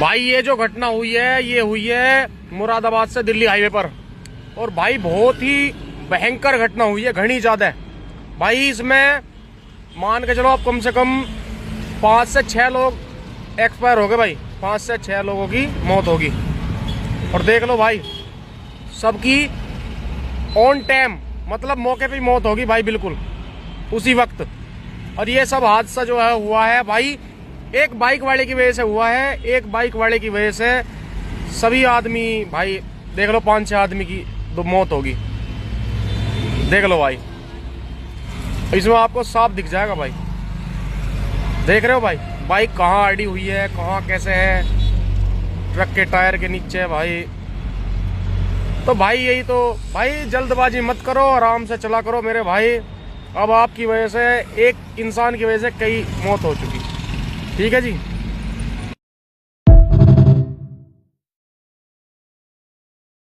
भाई ये जो घटना हुई है ये हुई है मुरादाबाद से दिल्ली हाईवे पर। और भाई बहुत ही भयंकर घटना हुई है, घनी ज्यादा है भाई। इसमें मान के चलो आप कम से कम 5 से 6 लोग एक्सपायर हो गए भाई। 5 से 6 लोगों की मौत होगी। और देख लो भाई सबकी ऑन टाइम, मतलब मौके पे मौत होगी भाई, बिल्कुल उसी वक्त। और ये सब हादसा जो है हुआ है भाई एक बाइक वाले की वजह से हुआ है। एक बाइक वाले की वजह से सभी आदमी भाई देख लो 5-6 आदमी की तो मौत होगी। देख लो भाई, इसमें आपको साफ दिख जाएगा भाई। देख रहे हो भाई बाइक कहाँ अड़ी हुई है, कहाँ कैसे है, ट्रक के टायर के नीचे है भाई। तो भाई यही तो भाई, जल्दबाजी मत करो, आराम से चला करो मेरे भाई। अब आपकी वजह से एक इंसान की वजह से कई मौत हो चुकी। ठीक है जी।